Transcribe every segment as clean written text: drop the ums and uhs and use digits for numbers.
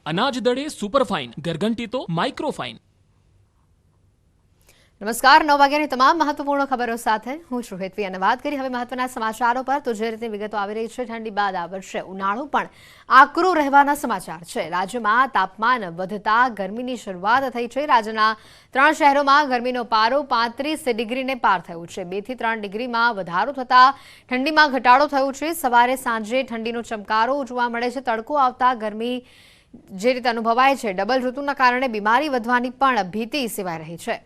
અનાજ દળે સુપરફાઇન, ગરગંટી તો માઇક્રોફાઇન। નમસ્કાર, 9 વાગ્યાની તમામ મહત્વપૂર્ણ ખબરો સાથે હું છું હેતવી અને વાત કરી હવે મહત્વના સમાચારો પર। તો જે રીતે વિગતો આવી રહી છે, ઠંડી બાદ આ વર્ષે ઉનાળો પણ આકરો રહેવાના સમાચાર છે। રાજ્યમાં તાપમાન વધતા ગરમીની શરૂઆત થઈ છે। રાજ્યના 3 શહેરોમાં ગરમીનો પારો 35 ડિગ્રીને પાર થયો છે। 2 થી 3 ડિગ્રીમાં વધારો થતા ઠંડીમાં ઘટાડો થયો છે। સવારે સાંજે ઠંડીનો ચમકારો જોવા મળે છે। તડકો આવતા ગરમી જે રીતે અનુભવાય છે, ડબલ ઋતુના કારણે બીમારી વધવાની પણ ભીતિ સેવાઈ રહી છે।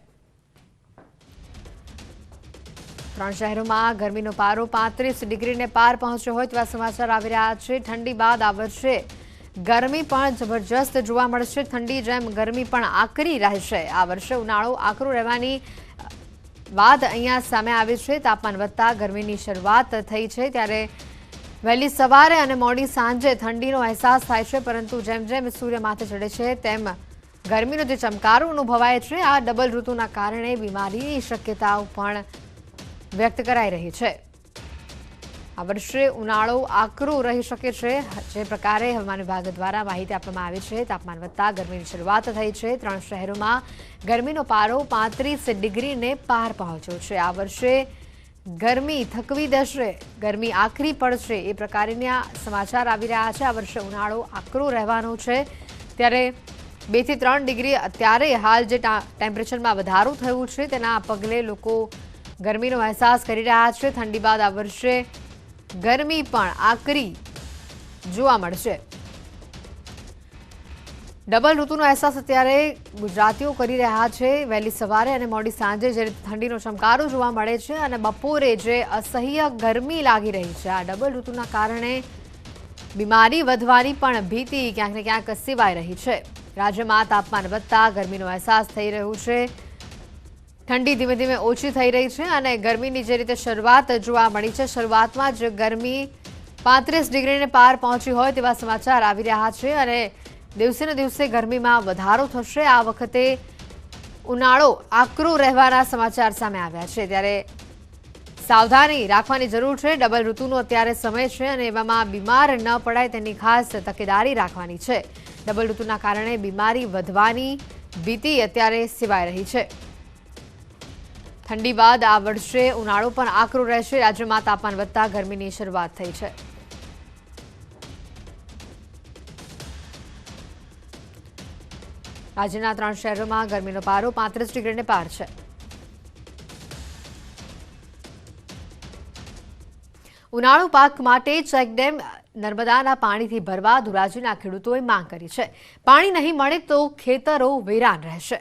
3 શહેરોમાં ગરમીનો પારો 35 ડિગ્રીને પાર પહોંચ્યો હોય તેવા સમાચાર આવી રહ્યા છે। ઠંડી બાદ આ વર્ષે ગરમી પણ જબરજસ્ત જોવા મળશે। ઠંડી જેમ ગરમી પણ આકરી રહેશે। આ વર્ષે ઉનાળો આકરો રહેવાની વાત અહીંયા સામે આવી છે। તાપમાન વધતા ગરમીની શરૂઆત થઈ છે, ત્યારે વહેલી સવારે અને મોડી સાંજે ઠંડીનો અહેસાસ થાય છે, પરંતુ જેમ જેમ સૂર્ય માથે ચડે છે તેમ ગરમીનો જે ચમકારો અનુભવાય છે, આ ડબલ ઋતુના કારણે બીમારીની શક્યતાઓ પણ વ્યક્ત કરાઈ રહી છે। આ વર્ષે ઉનાળો આકરો રહી શકે છે। જે પ્રકારે હવામાન વિભાગ દ્વારા માહિતી આપવામાં આવી છે, તાપમાન વધતા ગરમીની શરૂઆત થઈ છે। 3 શહેરોમાં ગરમીનો પારો 35 ડિગ્રીને પાર પહોંચ્યો છે। આ વર્ષે ગરમી થકવી દેશે, ગરમી આકરી પડશે, એ પ્રકારના સમાચાર આવી રહ્યા છે। આ વર્ષે ઉનાળો આકરો રહેવાનો છે, ત્યારે 2 થી 3 ડિગ્રી અત્યારે હાલ જે ટેમ્પરેચરમાં વધારો થયો છે તેના પગલે લોકો ગરમીનો અહેસાસ કરી રહ્યા છે। ઠંડી બાદ આ વર્ષે ગરમી પણ આકરી જોવા મળશે। ડબલ ઋતુનો અહેસાસ અત્યારે ગુજરાતીઓ કરી રહ્યા છે। વહેલી સવારે અને મોડી સાંજે જે રીતે ઠંડીનો ચમકારો જોવા મળે છે અને બપોરે જે અસહ્ય ગરમી લાગી રહી છે, આ ડબલ ઋતુના કારણે બીમારી વધવાની પણ ભીતિ ક્યાંક ને ક્યાંક સેવાઈ રહી છે। રાજ્યમાં તાપમાન વધતા ગરમીનો અહેસાસ થઈ રહ્યો છે। ઠંડી ધીમે ધીમે ઓછી થઈ રહી છે અને ગરમીની જે રીતે શરૂઆત જોવા મળી છે, શરૂઆતમાં જ ગરમી 35 ડિગ્રીને પાર પહોંચી હોય તેવા સમાચાર આવી રહ્યા છે અને દિવસે ને દિવસે ગરમીમાં વધારો થશે। આ વખતે ઉનાળો આકરો રહેવાના સમાચાર સામે આવ્યા છે, ત્યારે સાવધાની રાખવાની જરૂર છે। ડબલ ઋતુનો અત્યારે સમય છે અને એવામાં બીમાર ન પડાય તેની ખાસ તકેદારી રાખવાની છે। ડબલ ઋતુના કારણે બીમારી વધવાની ભીતિ અત્યારે સેવાઈ રહી છે। ઠંડી બાદ આ વર્ષે ઉનાળો પણ આકરો રહેશે। રાજ્યમાં તાપમાન વધતા ગરમીની શરૂઆત થઈ છે। રાજ્યના 3 શહેરોમાં ગરમીનો પારો 35 ડિગ્રીને પાર છે। ઉનાળુ પાક માટે ચેકડેમ નર્મદાના પાણીથી ભરવા ધોરાજીના ખેડૂતોએ માંગ કરી છે। પાણી નહીં મળે તો ખેતરો વેરાન રહેશે।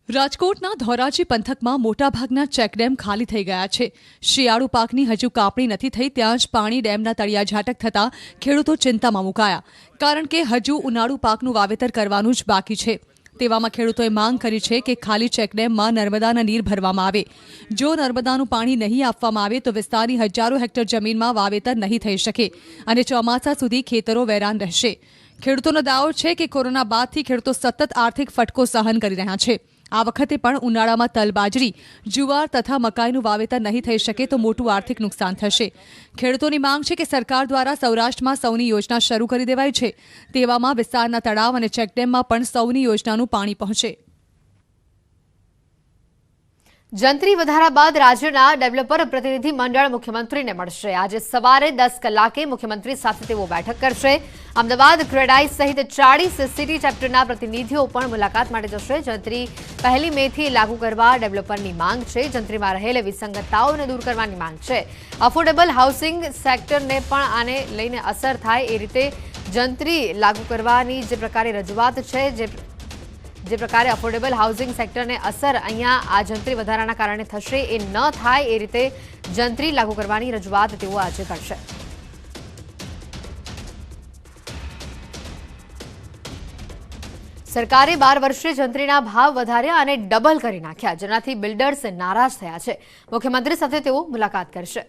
રાજકોટના ધોરાજી પંથકમાં મોટાભાગના ચેકડેમ ખાલી થઈ ગયા છે। શિયાળુ પાકની હજુ કાપણી નથી થઈ ત્યાં જ પાણી ડેમના તળિયા ઝાટક થતાં ખેડૂતો ચિંતામાં મુકાયા, કારણ કે હજુ ઉનાળુ પાકનું વાવેતર કરવાનું જ બાકી છે। તેવામાં ખેડૂતોએ માંગ કરી છે કે ખાલી ચેકડેમમાં નર્મદાના નીર ભરવામાં આવે। જો નર્મદાનું પાણી નહીં આપવામાં આવે તો વિસ્તારની હજારો હેક્ટર જમીનમાં વાવેતર નહીં થઈ શકે અને ચોમાસા સુધી ખેતરો વેરાન રહેશે। ખેડૂતોનો દાવો છે કે કોરોના બાદથી ખેડૂતો સતત આર્થિક ફટકો સહન કરી રહ્યા છે। આ વખતે પણ ઉનાળામાં તલ, બાજરી, જુવાર તથા મકાઈનું વાવેતર નહીં થઈ શકે તો મોટું આર્થિક નુકસાન થશે। ખેડૂતોની માંગ છે કે સરકાર દ્વારા સૌરાષ્ટ્રમાં સૌની યોજના શરૂ કરી દેવાઈ છે, તેવામાં વિસ્તારના તળાવ અને ચેકડેમમાં પણ સૌની યોજનાનું પાણી પહોંચે। જંત્રી વધારા બાદ રાજ્યના ડેવલપર પ્રતિનિધિ મંડળ મુખ્યમંત્રીને મળશે। આજે સવારે 10 કલાકે મુખ્યમંત્રી સાથે તેઓ બેઠક કરશે। અમદાવાદ, ક્રેડાઈ સહિત 40 સિટી ચેપ્ટરના પ્રતિનિધિઓ પણ મુલાકાત માટે જશે। જંત્રી 1 મેથી લાગુ કરવા ડેવલપરની માંગ છે। જંત્રીમાં રહેલ વિસંગતતાઓને દૂર કરવાની માંગ છે। અફોર્ડેબલ હાઉસિંગ સેક્ટરને પણ આને લઈને અસર થાય એ રીતે જંત્રી લાગુ કરવાની જે પ્રકારે રજૂઆત છે, જે પ્રકારે અફોર્ડેબલ હાઉસિંગ સેક્ટરને અસર અહીંયા આ જંત્રી વધારાના કારણે થશે, એ ન થાય એ રીતે જંત્રી લાગુ કરવાની રજૂઆત તેઓ આજે કરશે। સરકારે 12 વર્ષે જંત્રીના ભાવ વધાર્યા અને ડબલ કરી નાખ્યા, જેનાથી બિલ્ડર્સ નારાજ થયા છે। મુખ્યમંત્રી સાથે તેઓ મુલાકાત કરશે।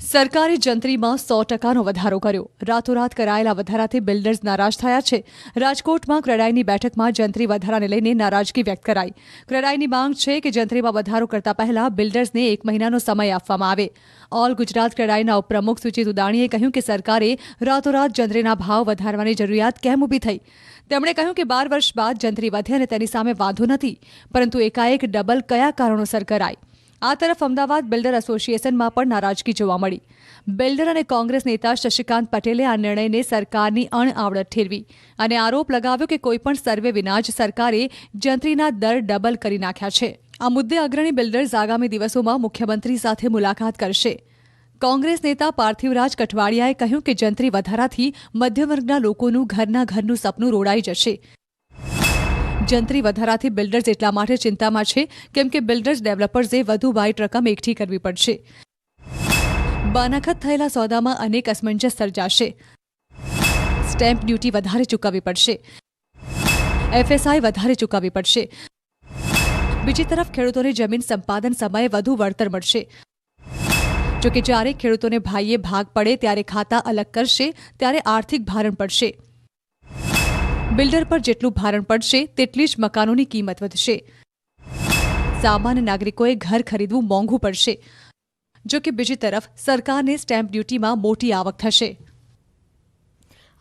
સરકારે જંત્રીમાં 100% વધારો કર્યો. રાતોરાત કરાયેલા વધારાથી બિલ્ડર્સ નારાજ થયા છે. રાજકોટમાં ક્રેડાઈની બેઠકમાં જંત્રી વધારાને લઈને નારાજગી વ્યક્ત કરાઈ. ક્રેડાઈની માંગ છે કે જંત્રીમાં વધારો કરતા પહેલા બિલ્ડર્સને 1 મહિનાનો સમય આપવામાં આવે. ઓલ ગુજરાત ક્રેડાઈના ઉપપ્રમુખ સુચિત ઉદાણીએ કહ્યું કે સરકારે રાતોરાત જંત્રીના ભાવ વધારવાની જરૂરિયાત કેમ ઊભી થઈ. તેમણે કહ્યું કે 12 વર્ષ બાદ જંત્રી વધે અને તેની સામે વાંધો નથી, પરંતુ એકાએક ડબલ કયા કારણોસર કરાય. આ તરફ અમદાવાદ બિલ્ડર એસોસિએશનમાં પણ નારાજગી જોવા મળી. બિલ્ડર અને કોંગ્રેસ નેતા શશિકાંત પટેલે આ નિર્ણયને સરકારની અણઆવડત ઠેરવી અને આરોપ લગાવ્યો કે કોઈપણ સર્વે વિના જ સરકારે જંત્રીના દર ડબલ કરી નાખ્યા છે. આ મુદ્દે અગ્રણી બિલ્ડર્સ આગામી દિવસોમાં મુખ્યમંત્રી સાથે મુલાકાત કરશે. કોંગ્રેસ નેતા પાર્થિવરાજ કઠવાડિયાએ કહ્યું કે જંત્રી વધારાથી મધ્યમવર્ગના લોકોનું ઘરનું સપનું રોડાઈ જશે. જંત્રી વધારાથી બિલ્ડર્સ એટલા માટે ચિંતામાં છે કેમ કે બિલ્ડર્સ ડેવલપર્સે વધુ વ્હાઇટ રકમ એકઠી કરવી પડશે. બાનાખત થયેલા સોદામાં અનેક અસમંજસ સર્જાશે. સ્ટેમ્પ ડ્યુટી વધારે ચૂકવવી પડશે. FSI વધારે ચૂકવવી પડશે. બીજી તરફ ખેડૂતોને જમીન સંપાદન સમયે વધુ વળતર મળશે. જોકે જ્યારે ખેડૂતોને ભાઈએ ભાગ પડે ત્યારે ખાતા અલગ કરશે ત્યારે આર્થિક ભારણ પડશે. બિલ્ડર પર જેટલું ભારણ પડશે તેટલી જ મકાનોની કિંમત વધશે. સામાન્ય નાગરિકોએ ઘર ખરીદવું મોંઘું પડશે. જોકે બીજી તરફ સરકારને સ્ટેમ્પ ડ્યુટીમાં મોટી આવક થશે.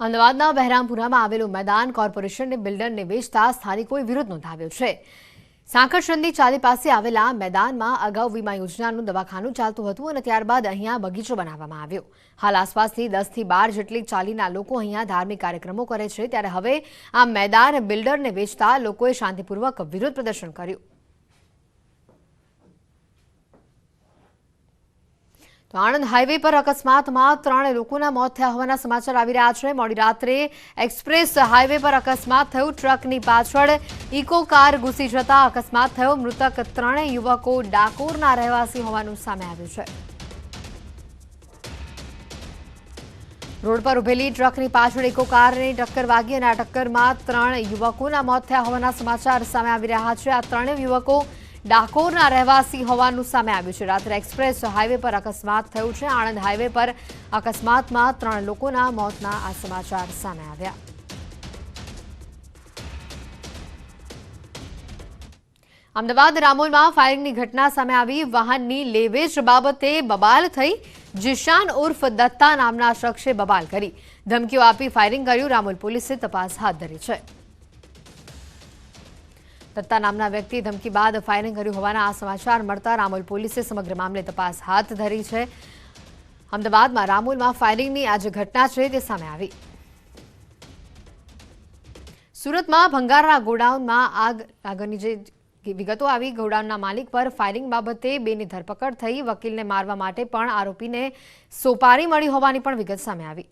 અમદાવાદના બહેરામપુરામાં આવેલું મેદાન કોર્પોરેશનને બિલ્ડરને વેચતા સ્થાનિકોએ વિરોધ નોંધાવ્યો છે. સાંકળચંદી ચાલી પાસે આવેલા મેદાનમાં અગાઉ વીમા યોજનાનું દવાખાનું ચાલતું હતું અને ત્યારબાદ અહીંયા બગીચો બનાવવામાં આવ્યો. હાલ આસપાસથી 10 થી 12 જેટલી ચાલીના લોકો અહીંયા ધાર્મિક કાર્યક્રમો કરે છે. ત્યારે હવે આ મેદાન બિલ્ડરને વેચતા લોકોએ શાંતિપૂર્વક વિરોધ પ્રદર્શન કર્યું. તો આણંદ હાઈવે પર અકસ્માતમાં 3 લોકોના મોત થયા હોવાના સમાચાર આવી રહ્યા છે. મોડી રાત્રે એક્સપ્રેસ હાઈવે પર અકસ્માત થયું. ટ્રકની પાછળ ઇકો કાર ઘૂસી જતા અકસ્માત થયો. મૃતક 3 યુવકો ડાકોરના રહેવાસી હોવાનું સામે આવ્યું છે. રોડ પર ઉભેલી ટ્રકની પાછળ ઇકો કારને ટક્કર વાગી અને આ ટક્કરમાં 3 યુવકોના મોત થયા હોવાના સમાચાર સામે આવી રહ્યા છે. આ 3 યુવકો ડાકોરના રહેવાસી હોવાનું સામે આવ્યું છે. રાત્રે એક્સપ્રેસ હાઈવે પર અકસ્માત થયું છે. આણંદ હાઈવે પર અકસ્માતમાં 3 લોકોના મોતના આ સમાચાર સામે આવ્યા. અમદાવાદ રામોલમાં ફાયરિંગની ઘટના સામે આવી. વાહનની લેવેચ બાબતે બબાલ થઈ. જીશાન ઉર્ફ દત્તા નામના શખ્સે બબાલ કરી ધમકીઓ આપી ફાયરિંગ કર્યું. રામોલ પોલીસે તપાસ હાથ ધરી છે. દત્તા નામના વ્યક્તિએ ધમકી બાદ ફાયરિંગ કર્યું હોવાના આ સમાચાર મળતા રામોલ પોલીસે સમગ્ર મામલે તપાસ હાથ ધરી છે. અમદાવાદમાં રામોલમાં ફાયરિંગની આ જે ઘટના છે તે સામે આવી. સુરતમાં ભંગારના ગોડાઉનમાં આગ લાગવાની જે વિગતો આવી. ગોડાઉનના માલિક પર ફાયરિંગ બાબતે 2ની ધરપકડ થઈ. વકીલને મારવા માટે પણ આરોપીને સોપારી મળી હોવાની પણ વિગત સામે આવી.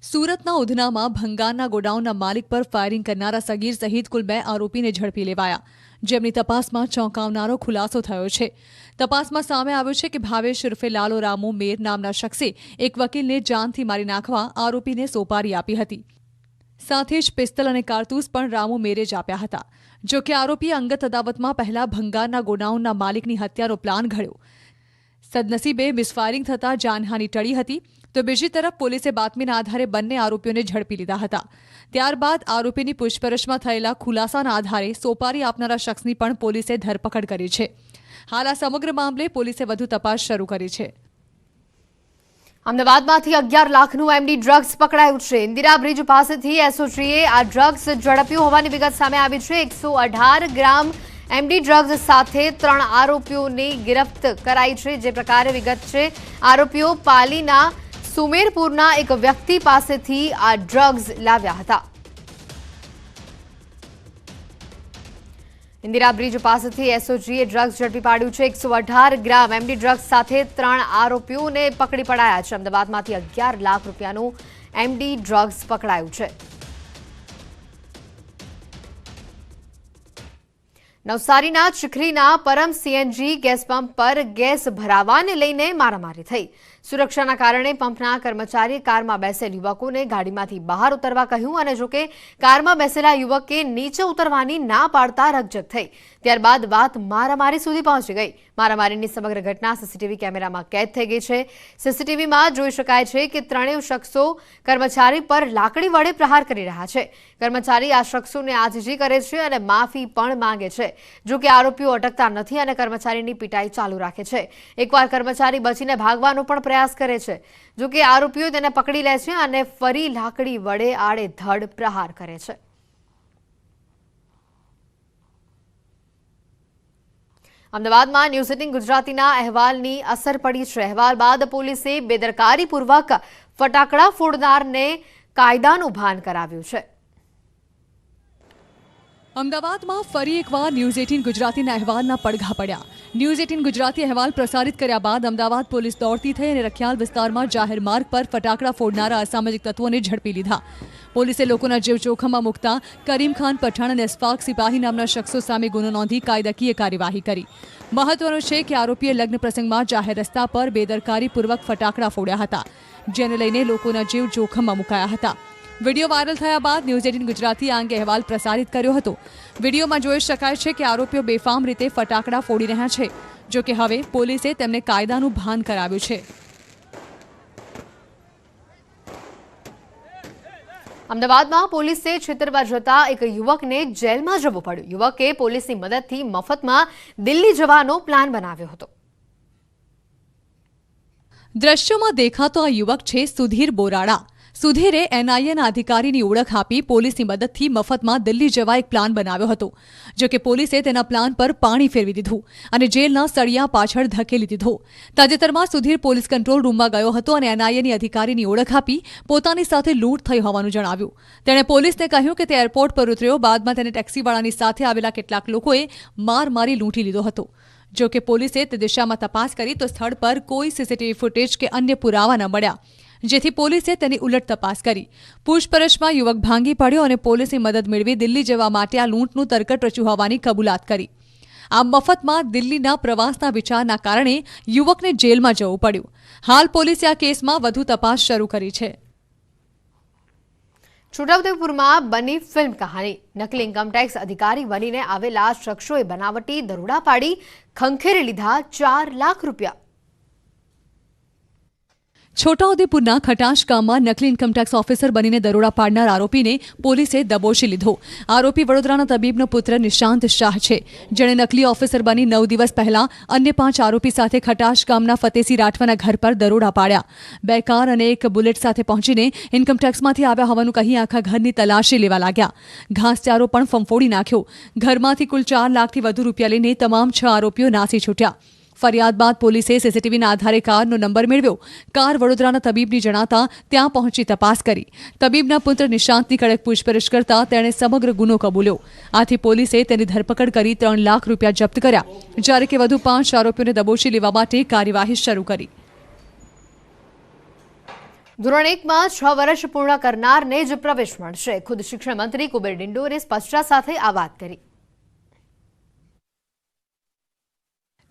સુરતના ઉધનામાં ભંગારના ગોડાઉનના માલિક પર ફાયરિંગ કરનારા સગીર સહિત કુલ 2 આરોપીને ઝડપી લેવાયા, જેમની તપાસમાં ચોંકાવનારો ખુલાસો થયો છે. તપાસમાં સામે આવ્યું છે કે ભાવેશ ઉર્ફે લાલો રામુ મેર નામના શખ્સે એક વકીલને જાનથી મારી નાખવા આરોપીને સોપારી આપી હતી. સાથે જ પિસ્તલ અને કારતૂસ પણ રામુ મેરે જ આપ્યા હતા. જોકે આરોપીએ અંગત અદાવતમાં પહેલા ભંગારના ગોડાઉનના માલિકની હત્યાનો પ્લાન ઘડ્યો. સદનસીબે મિસફાયરિંગ થતાં જાનહાની ટળી હતી. તો બીજી તરફ પોલીસે બાતમીના આધારે બંને આરોપીઓને ઝડપી લીધા હતા. ત્યારબાદ આરોપીની પૂછપરછમાં થયેલા ખુલાસાના આધારે સોપારી આપનારા શખ્સની પણ પોલીસે ધરપકડ કરી છે. હાલ આ સમગ્ર મામલે પોલીસે વધુ તપાસ શરૂ કરી છે. અમદાવાદમાંથી 11 લાખનું એમડી ડ્રગ્સ પકડાયું છે. ઇન્દિરા બ્રિજ પાસેથી એસઓજીએ આ ડ્રગ્સ ઝડપ્યું હોવાની વિગત સામે આવી છે. 118 ગ્રામ એમડી ડ્રગ્સ સાથે 3 આરોપીઓની ગિરફ્ત કરાઈ છે. જે પ્રકારે વિગત છે, આરોપીઓ પાલીના સુમેરપુરના એક વ્યક્તિ પાસેથી આ ડ્રગ્સ લાવ્યા હતા. ઇન્દિરા બ્રિજ પાસેથી એસઓજીએ ડ્રગ્સ ઝડપી પાડ્યું છે. 118 ગ્રામ એમડી ડ્રગ્સ સાથે 3 આરોપીઓને પકડી પડાયા છે. અમદાવાદમાંથી 11 લાખ રૂપિયાનું એમડી ડ્રગ્સ પકડાયું છે. નવસારીના ચીખલીના પરમ સીએનજી ગેસ પંપ પર ગેસ ભરાવાને લઈને મારામારી થઈ. સુરક્ષાના કારણે પંપના કર્મચારીએ કારમાં બેસેલ યુવકોને ગાડીમાંથી બહાર ઉતરવા કહ્યું અને જોકે કારમાં બેસેલા યુવકે નીચે ઉતરવાની ના પાડતા રકઝક થઈ. ત્યારબાદ વાત મારામારી સુધી પહોંચી ગઈ। મારામારીની સમગ્ર ઘટના સીસીટીવી કેમેરામાં કેદ થઈ ગઈ છે। સીસીટીવીમાં જોઈ શકાય છે કે ત્રણેય શખ્સો કર્મચારી પર લાકડી વડે પ્રહાર કરી રહ્યા છે। કર્મચારી આ શખ્સોને આજીજી કરે છે અને માફી પણ માંગે છે। જો કે આરોપીઓ અટકતા નથી અને કર્મચારીની પીટાઈ ચાલુ રાખે છે। એકવાર કર્મચારી બચીને ભાગવાનો પણ પ્રયાસ કરે છે। જો કે આરોપીઓ તેને પકડી લે છે અને ફરી લાકડી વડે આડેધડ પ્રહાર કરે છે। અમદાવાદમાં ન્યૂઝ 18 ગુજરાતીના અહેવાલની અસર પડી છે। અહેવાલ બાદ પોલીસે બેદરકારીપૂર્વક ફટાકડા ફોડનારને કાયદાનું ભાન કરાવ્યું છે। અમદાવાદમાં ફરી એકવાર ન્યૂઝ 18 ગુજરાતીના અહેવાલના પડઘા પડ્યા। ન્યૂઝ 18 ગુજરાતી અહેવાલ પ્રસારિત કર્યા બાદ અમદાવાદ પોલીસ દોડતી થઈ અને રખિયાલ વિસ્તારમાં જાહેર માર્ગ પર ફટાકડા ફોડનારા અસામાજિક તત્વોને ઝડપી લીધા। પોલીસે લોકોના જીવ જોખમમાં મૂકતા કરીમ ખાન પઠાણ અને અશફાક સિપાહી નામના શખ્સો સામે ગુનો નોંધી કાયદાકીય કાર્યવાહી કરી। મહત્વનું છે કે આરોપીએ લગ્ન પ્રસંગમાં જાહેર રસ્તા પર બેદરકારીપૂર્વક ફટાકડા ફોડ્યા હતા, જેને લઈને લોકોના જીવ જોખમમાં મુકાયા હતા। વિડીયો વાયરલ થયા બાદ ન્યૂઝ 18 ગુજરાતી આ અંગે અહેવાલ પ્રસારિત કર્યો હતો। વિડીયોમાં જોઈ શકાય છે કે આરોપીઓ બેફામ રીતે ફટાકડા ફોડી રહ્યા છે। જો કે હવે પોલીસે તેમને કાયદાનું ભાન કરાવ્યું છે। અમદાવાદમાં પોલીસે છેતરવા જતા એક યુવકને જેલમાં જવું પડ્યું। યુવકે પોલીસની મદદથી મફતમાં દિલ્હી જવાનો પ્લાન બનાવ્યો હતો। દ્રશ્યોમાં દેખાતો આ યુવક છે સુધીર બોરાડા। સુધીરે એનઆઈએના અધિકારીની ઓળખ આપી પોલીસની મદદથી મફતમાં દિલ્હી જવા એક પ્લાન બનાવ્યો હતો। જો કે પોલીસે તેના પ્લાન પર પાણી ફેરવી દીધું અને જેલના સળિયા પાછળ ધકેલી દીધો। તાજેતરમાં સુધીર પોલીસ કંટ્રોલ રૂમમાં ગયો હતો અને એનઆઈએની અધિકારીની ઓળખ આપી પોતાની સાથે લૂંટ થઈ હોવાનું જણાવ્યું। તેણે પોલીસને કહ્યું કે તે એરપોર્ટ પર ઉતર્યો। બાદમાં તેને ટેક્સીવાળાની સાથે આવેલા કેટલાક લોકોએ માર મારી લૂંટી લીધો હતો। જો કે પોલીસે તે દિશામાં તપાસ કરી તો સ્થળ પર કોઈ સીસીટીવી ફૂટેજ કે અન્ય પુરાવા ન મળ્યા, જેથી પોલીસે તેની ઉલટ તપાસ કરી। પૂછપરછમાં યુવક ભાંગી પડ્યો અને પોલીસની મદદ મેળવી દિલ્હી જવા માટે આ લૂંટનું તરકટ રચ્યું હોવાની કબૂલાત કરી। આ મફતમાં દિલ્હીના પ્રવાસના વિચારના કારણે યુવકને જેલમાં જવું પડ્યું। હાલ પોલીસે આ કેસમાં વધુ તપાસ શરૂ કરી છે। છોટાઉદેપુરમાં બની ફિલ્મ કહાની। નકલી ઇન્કમટેક્સ અધિકારી બનીને આવેલા શખ્સોએ બનાવટી દરોડા પાડી ખંખેરી લીધા 4 લાખ રૂપિયા। છોટાઉદેપુરના ખટાશ ગામમાં નકલી ઇન્કમટેક્સ ઓફિસર બનીને દરોડા પાડનાર આરોપીને પોલીસે દબોચી લીધો। આરોપી વડોદરાના તબીબનો પુત્ર નિશાંત શાહ છે, જેણે નકલી ઓફિસર બની 9 દિવસ પહેલા અન્ય 5 આરોપી સાથે ખટાશ ગામના ફતેસિંહ રાઠવાના ઘર પર દરોડા પાડ્યા। 2 કાર અને 1 બુલેટ સાથે પહોંચીને ઇન્કમટેક્સમાંથી આવ્યા હોવાનું કહી આખા ઘરની તલાશી લેવા લાગ્યા। ઘાસચારો પણ ફંફોડી નાખ્યો। ઘરમાંથી કુલ 4 લાખથી વધુ રૂપિયા લઈને તમામ 6 આરોપીઓ નાસી છૂટ્યા। ફરિયાદ બાદ પોલીસે સીસીટીવીના આધારે કારનો નંબર મેળવ્યો। કાર વડોદરાના તબીબની જણાતા ત્યાં પહોંચી તપાસ કરી। તબીબના પુત્ર નિશાંતની કડક પૂછપરછ કરતા તેણે સમગ્ર ગુનો કબૂલ્યો। આથી પોલીસે તેની ધરપકડ કરી 3 લાખ રૂપિયા જપ્ત કર્યા, જ્યારે કે વધુ 5 આરોપીઓને દબોચી લેવા માટે કાર્યવાહી શરૂ કરી। ધોરણ 1માં 6 વર્ષ પૂર્ણ કરનારને જ પ્રવેશ મળશે। ખુદ શિક્ષણ મંત્રી કુબેર ડિંડોરે સ્પષ્ટતા સાથે આ વાત કરી।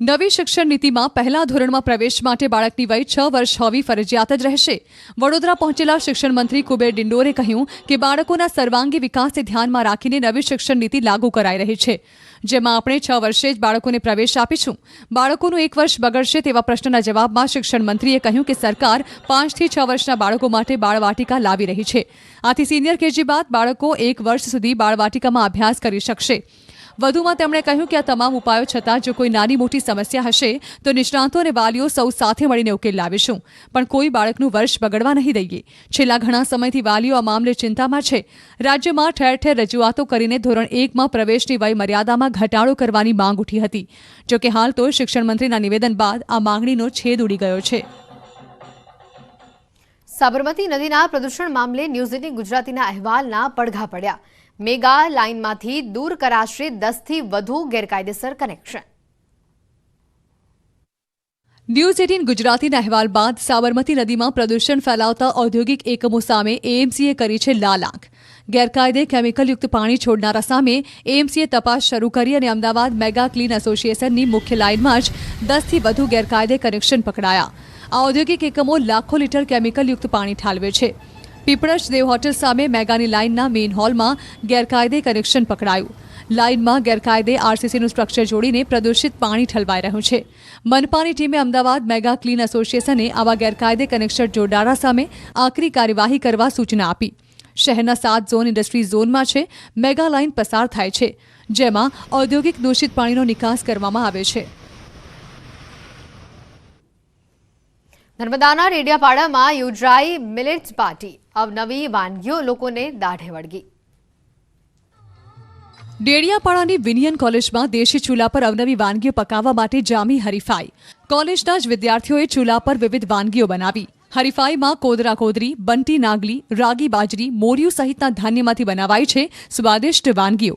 નવી શિક્ષણ નીતિમાં પહેલા ધોરણમાં પ્રવેશ માટે બાળકની વય 6 વર્ષ હોવી ફરજિયાત જ રહેશે। વડોદરા પહોંચેલા શિક્ષણ મંત્રી કુબેર ડિંડોરે કહ્યું કે બાળકોના સર્વાંગી વિકાસને ધ્યાનમાં રાખીને નવી શિક્ષણ નીતિ લાગુ કરાઈ રહી છે, જેમાં આપણે 6 વર્ષે જ બાળકોને પ્રવેશ આપીશું। બાળકોનું 1 વર્ષ બગડશે તેવા પ્રશ્નના જવાબમાં શિક્ષણ મંત્રીએ કહ્યું કે સરકાર 5 થી 6 વર્ષના બાળકો માટે બાળવાટિકા લાવી રહી છે। આથી સિનિયર કેજી બાદ બાળકો 1 વર્ષ સુધી બાળવાટિકામાં અભ્યાસ કરી શકશે। વધુમાં તેમણે કહ્યું કે આ તમામ ઉપાયો છતાં જો કોઈ નાની મોટી સમસ્યા હશે તો નિષ્ણાંતો અને વાલીઓ સૌ સાથે મળીને ઉકેલ લાવીશું, પણ કોઈ બાળકનું વર્ષ બગડવા નહીં દઈએ। છેલ્લા ઘણા સમયથી વાલીઓ આ મામલે ચિંતામાં છે। રાજ્યમાં ઠેર ઠેર રજૂઆતો કરીને ધોરણ 1માં પ્રવેશની વય મર્યાદામાં ઘટાડો કરવાની માંગ ઉઠી હતી। જો કે હાલ તો શિક્ષણ મંત્રીના નિવેદન બાદ આ માંગણીનો છેદ ઉડી ગયો છે। સાબરમતી નદીના પ્રદૂષણ મામલે ન્યૂઝ 18 ગુજરાતીના અહેવાલના પડઘા પડ્યા। મેગા લાઇનમાંથી દૂર કરાશે 10 થી વધુ ગેરકાયદેસર કનેક્શન। ન્યૂઝ 18 ગુજરાતીના અહેવાલ બાદ સાબરમતી નદીમાં પ્રદૂષણ ફેલાવતા ઔદ્યોગિક એકમો સામે એએમસીએ કરી છે લાલ આંખ। ગેરકાયદે કેમિકલયુક્ત પાણી છોડનારા સામે એએમસીએ તપાસ શરૂ કરી અને અમદાવાદ મેગા ક્લીન એસોસિએશનની મુખ્ય લાઇનમાં જ 10 થી વધુ ગેરકાયદે કનેક્શન પકડાયા। આ ઔદ્યોગિક એકમો લાખો લીટર કેમિકલયુક્ત પાણી ઠાલવે છે। પીપળજ દેવ હોટેલ સામે મેગાની લાઇનના મેઇન હોલમાં ગેરકાયદે કનેક્શન પકડાયું। લાઇનમાં ગેરકાયદે આરસીસીનું સ્ટ્રક્ચર જોડીને પ્રદૂષિત પાણી ઠલવાઈ રહ્યું છે. મનપાની ટીમે અમદાવાદ મેગા ક્લીન એસોસિએશને આવા ગેરકાયદે કનેક્શન જોડાણા સામે આકરી કાર્યવાહી કરવા સૂચના આપી. શહેરના 7 ઝોન ઇન્ડસ્ટ્રી ઝોનમાં છે. મેગા લાઇન પસાર થાય છે, જેમાં ઔદ્યોગિક દૂષિત પાણીનો નિકાસ કરવામાં આવે છે. નર્મદાના રેડિયાપાડામાં યોજાઈ મિલેટ્સ પાર્ટી. અવનવી વાનગીઓ લોકોને દાઢે વળગી. ડેડિયાપાડાની વિનિયન કોલેજમાં દેશી ચૂલા પર અવનવી વાનગીઓ પકાવવા માટે જામી હરીફાઈ. કોલેજના જ વિદ્યાર્થીઓએ ચૂલા પર વિવિધ વાનગીઓ બનાવી. હરીફાઈમાં કોદરા કોદરી, બંટી નાગલી, રાગી બાજરી, મોરિયું સહિતના ધાન્યમાંથી બનાવાઈ છે સ્વાદિષ્ટ વાનગીઓ.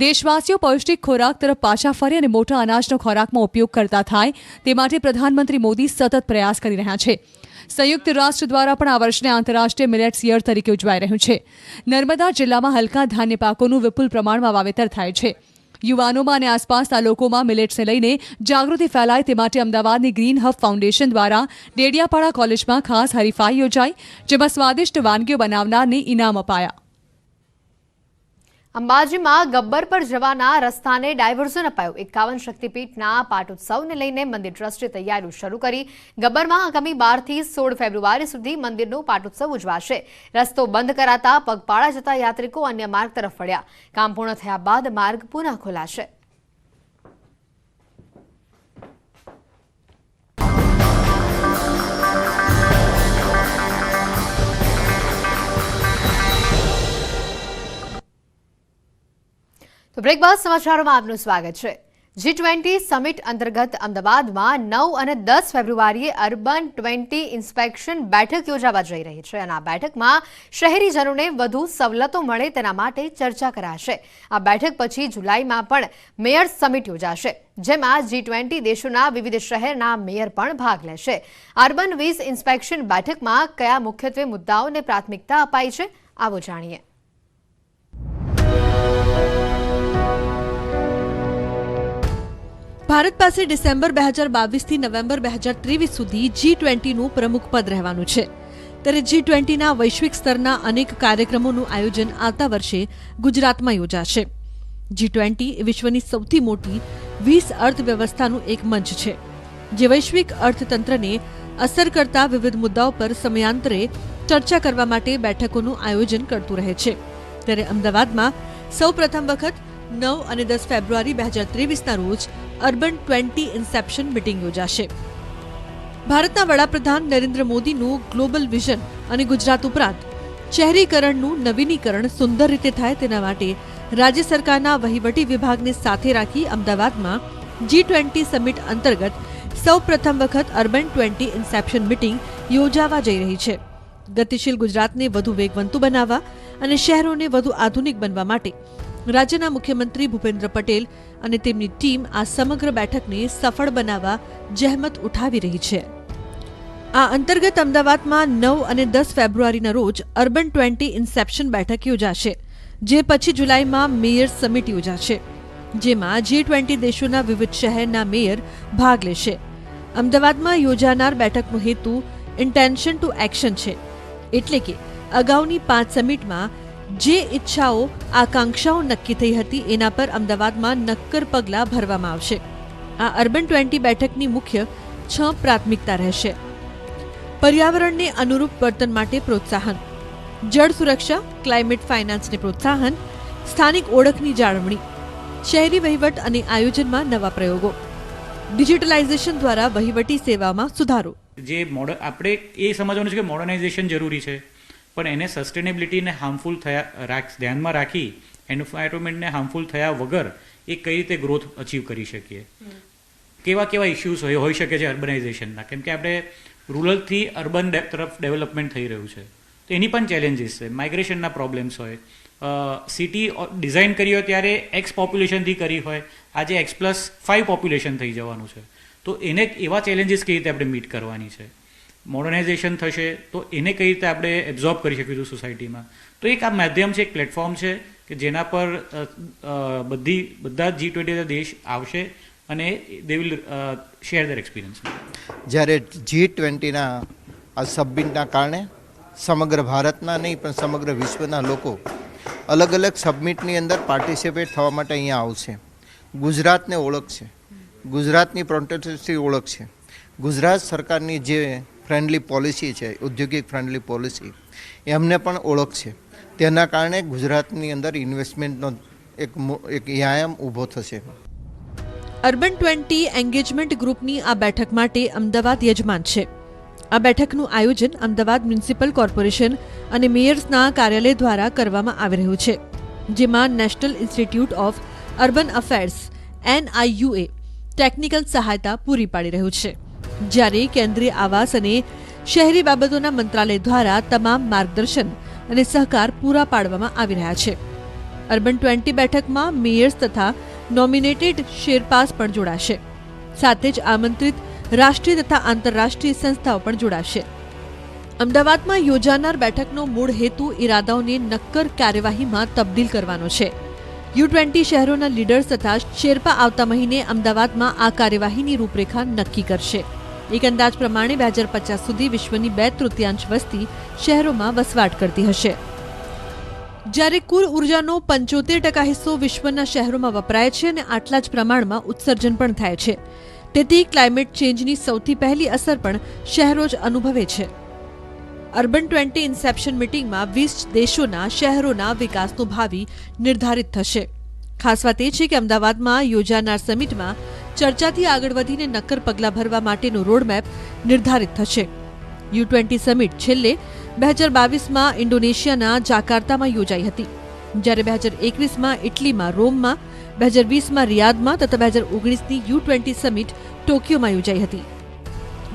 દેશવાસીઓ પૌષ્ટિક ખોરાક તરફ પાછા ફરે અને મોટા અનાજનો ખોરાકમાં ઉપયોગ કરતા થાય તે માટે પ્રધાનમંત્રી મોદી સતત પ્રયાસ કરી રહ્યા છે. સંયુક્ત રાષ્ટ્ર દ્વારા પણ આ વર્ષને આંતરરાષ્ટ્રીય મિલેટ્સ યર તરીકે ઉજવાઈ રહ્યું છે. નર્મદા જિલ્લામાં હલકા ધાન્ય પાકોનું વિપુલ પ્રમાણમાં વાવેતર થાય છે. યુવાનોમાં અને આસપાસના લોકોમાં મિલેટ્સને લઈને જાગૃતિ ફેલાય તે માટે અમદાવાદની ગ્રીન હબ ફાઉન્ડેશન દ્વારા ડેડિયાપાડા કોલેજમાં ખાસ હરીફાઈ યોજાઈ, જેમાં સ્વાદિષ્ટ વાનગીઓ બનાવનારને ઇનામ અપાયા. અંબાજીમાં ગબ્બર પર જવાના રસ્તાને ડાયવર્ઝન અપાયું. 51 શક્તિપીઠના પાટોત્સવને લઈને મંદિર ટ્રસ્ટે તૈયારીઓ શરૂ કરી. ગબ્બરમાં આગામી 12 થી 16 ફેબ્રુઆરી સુધી મંદિરનો પાટોત્સવ ઉજવાશે. રસ્તો બંધ કરાતા પગપાળા જતા યાત્રિકો અન્ય માર્ગ તરફ વળ્યા. કામ પૂર્ણ થયા બાદ માર્ગ પુનઃ ખોલાશે. તો બ્રેક બાદ સમાચારોમાં આપનું સ્વાગત છે. G20 સમિટ અંતર્ગત અમદાવાદમાં 9 અને 10 ફેબ્રુઆરીએ અર્બન 20 ઇન્સ્પેક્શન બેઠક યોજાવા જઈ રહી છે અને આ બેઠકમાં શહેરીજનોને વધુ સવલતો મળે તેના માટે ચર્ચા કરાશે. આ બેઠક પછી જુલાઈમાં પણ મેયર સમિટ યોજાશે, જેમાં G20 દેશોના વિવિધ શહેરના મેયર પણ ભાગ લેશે. અર્બન 20 ઇન્સ્પેક્શન બેઠકમાં કયા મુખ્યત્વે મુદ્દાઓને પ્રાથમિકતા અપાઈ છે, આવો જાણીએ. ભારત પાસે ડિસેમ્બર 2022 થી નવેમ્બર 2023 સુધી G20નું પ્રમુખ પદ રહેવાનું છે. ત્યારે G20ના વૈશ્વિક સ્તરના અનેક કાર્યક્રમોનું આયોજન આવતા વર્ષે ગુજરાતમાં યોજાશે. G20 એ વિશ્વની સૌથી મોટી 20 અર્થવ્યવસ્થાનું એક મંચ છે, જે વૈશ્વિક અર્થતંત્રને અસર કરતા વિવિધ મુદ્દાઓ પર સમયાંતરે ચર્ચા કરવા માટે બેઠકોનું આયોજન કરતું રહે છે. ત્યારે અમદાવાદમાં સૌ પ્રથમ વખત 9 અને 10 ફેબ્રુઆરી 2023ના રોજ અર્બન 20 ઇન્સેપ્શન મીટિંગ યોજાશે. ભારતના વડાપ્રધાન નરેન્દ્ર મોદીનું ગ્લોબલ વિઝન અને ગુજરાત ઉપરાંત શહેરીકરણનું નવીનીકરણ સુંદર રીતે થાય તેના માટે રાજ્ય સરકારના વહીવટી વિભાગને સાથે રાખી અમદાવાદમાં G20 સમિટ અંતર્ગત સૌ પ્રથમ વખત અર્બન 20 ઇન્સેપ્શન મીટિંગ યોજાવા જઈ રહી છે. ગતિશીલ ગુજરાતને વધુ વેગવંતુ બનાવવા અને શહેરોને વધુ આધુનિક બનવા માટે રાજ્યના મુખ્યમંત્રી ભૂપેન્દ્ર પટેલ અને તેમની ટીમ આ સમગ્ર બેઠકને સફળ બનાવવા જહેમત ઉઠાવી રહી છે. આ અંતર્ગત અમદાવાદમાં 9 અને 10 ફેબ્રુઆરીના રોજ અર્બન 20 ઇન્સેપ્શન બેઠક યોજાશે, જે પછી જુલાઈમાં મેયર સમિટ યોજાશે, જેમાં G20 દેશોના વિવિધ શહેરના મેયર ભાગ લેશે. અમદાવાદમાં યોજાનાર બેઠકનો હેતુ ઇન્ટેન્શન ટુ એક્શન છે, એટલે કે અગાઉની 5 સમિટમાં જે ઈચ્છાઓ આકાંક્ષાઓ નક્કી થઈ હતી એના પર અમદાવાદમાં નક્કર પગલાં ભરવામાં આવશે. આ અર્બન 20 બેઠકની મુખ્ય 6 પ્રાથમિકતા રહેશે. પર્યાવરણને અનુરૂપ વર્તન માટે પ્રોત્સાહન, જળ સુરક્ષા, ક્લાઇમેટ ફાઇનાન્સને પ્રોત્સાહન, સ્થાનિક ઓળખની જાળવણી, શહેરી વહીવટ અને આયોજનમાં નવા પ્રયોગો, ડિજિટલાઇઝેશન દ્વારા વહીવટી સેવામાં સુધારો. જે આપણે એ સમજવાનું છે કે મોડર્નાઇઝેશન જરૂરી છે, પણ એને સસ્ટેનેબિલિટીને હાર્મફુલ ધ્યાનમાં રાખી એન્વાયરમેન્ટને હાર્મફુલ થયા વગર એ કઈ રીતે ગ્રોથ અચીવ કરી શકીએ. કેવા ઇશ્યુઝ હોઈ શકે છે અર્બનાઇઝેશનના, કેમ કે આપણે રૂરલથી અર્બન તરફ ડેવલપમેન્ટ થઈ રહ્યું છે, તો એની પણ ચેલેન્જીસ છે. માઇગ્રેશનના પ્રોબ્લેમ્સ હોય, સિટી ડિઝાઇન કરી હોય ત્યારે એક્સ પોપ્યુલેશનથી કરી હોય, આજે X+5 પોપ્યુલેશન થઈ જવાનું છે, તો એને એવા ચેલેન્જીસ કઈ રીતે આપણે મીટ કરવાની છે. મોડર્નાઇઝેશન થશે તો એને કઈ રીતે આપણે એબ્ઝોર્બ કરી શકીશું સોસાયટીમાં. તો એક આ માધ્યમ છે, એક પ્લેટફોર્મ છે કે જેના પર બધા G20 દેશ આવશે અને they will share there experience. જ્યારે G20ના આ સબમિટના કારણે સમગ્ર ભારતના નહીં પણ સમગ્ર વિશ્વના લોકો અલગ અલગ સબમિટની અંદર પાર્ટિસિપેટ થવા માટે અહીંયા આવશે. ગુજરાતને ઓળખ છે, ગુજરાતની પ્રોટેસ્ટની ઓળખ છે, ગુજરાત સરકારની જે ફ્રેન્ડલી પોલિસી છે, ઔદ્યોગિક ફ્રેન્ડલી પોલિસી, એમને પણ ઓળખ છે. તેના કારણે ગુજરાતની અંદર ઇન્વેસ્ટમેન્ટનો એક વ્યાયામ ઊભો થશે. અર્બન 20 એન્ગેજમેન્ટ ગ્રુપની આ બેઠક માટે અમદાવાદ યજમાન છે. આ બેઠકનું આયોજન અમદાવાદ મ્યુનિસિપલ કોર્પોરેશન અને મેયર્સના કાર્યાલય દ્વારા કરવામાં આવી રહ્યું છે, જેમાં national institute of urban affairs NIUA technical સહાયતા પૂરી પાડી રહ્યું છે, જ્યારે કેન્દ્રીય આવાસ અને શહેરી બાબતોના મંત્રાલય દ્વારા તમામ માર્ગદર્શન અને સહકાર પૂરા પાડવામાં આવી રહ્યા છે. અર્બન 20 બેઠકમાં મેયર્સ તથા નોમિનેટેડ શેરપાસ પણ જોડાશે. સાથે જ આમંત્રિત રાષ્ટ્રીય તથા આંતરરાષ્ટ્રીય સંસ્થાઓ પણ જોડાશે. અમદાવાદમાં યોજાનાર બેઠકનો મૂળ હેતુ ઇરાદાઓને નક્કર કાર્યવાહીમાં તબદીલ કરવાનો છે. U20 શહેરોના લીડર્સ તથા શેરપા આવતા મહિને અમદાવાદમાં આ કાર્યવાહીની રૂપરેખા નક્કી કરશે. એક અંદાજ પ્રમાણે 2050 સુધી વિશ્વની 2/3 વસ્તી શહેરોમાં વસવાટ કરતી હશે. જ્યારે કુલ ઉર્જાનો 75% હિસ્સો વિશ્વના શહેરોમાં વપરાય છે અને આટલા જ પ્રમાણમાં ઉત્સર્જન પણ થાય છે. તેથી ક્લાઇમેટ ચેન્જની સૌથી પહેલી અસર પણ શહેરો જ અનુભવે છે. અર્બન 20 ઇન્સેપ્શન મિટિંગમાં 20 દેશોના શહેરોના વિકાસનું ભાવિ નિર્ધારિત થશે. ખાસ વાત એ છે કે અમદાવાદમાં યોજાનાર સમિટમાં ચર્ચાથી આગળ વધીને નક્કર પગલાં ભરવા માટેનો રોડમેપ નિર્ધારિત થશે. U20 સમિટ છેલ્લે 2022માં ઇન્ડોનેશિયાના જાકાર્તામાં યોજાઈ હતી, જ્યારે 2021માં ઇટલીમાં રોમમાં, 2020માં રિયાદમાં તથા 2019ની U20 સમિટ ટોક્યોમાં યોજાઈ હતી.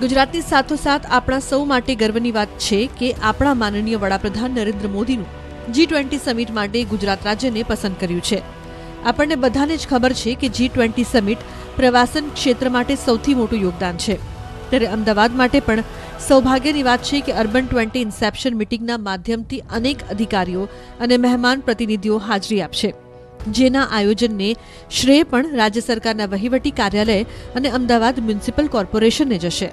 ગુજરાતની સાથોસાથ આપણા સૌ માટે ગર્વની વાત છે કે આપણા માનનીય વડાપ્રધાન નરેન્દ્ર મોદીનું G20 સમિટ માટે ગુજરાત રાજ્યને પસંદ કર્યું છે. આપણને બધાને જ ખબર છે કે G20 સમિટ પ્રવાસન ક્ષેત્ર માટે સૌથી મોટું યોગદાન છે. ત્યારે અમદાવાદ માટે પણ સૌભાગ્યની વાત છે કે અર્બન 20 ઇન્સેપ્શન મિટિંગના માધ્યમથી અનેક અધિકારીઓ અને મહેમાન પ્રતિનિધિઓ હાજરી આપશે, જેના આયોજનને શ્રેય પણ રાજ્ય સરકારના વહીવટી કાર્યાલય અને અમદાવાદ મ્યુનિસિપલ કોર્પોરેશનને જશે.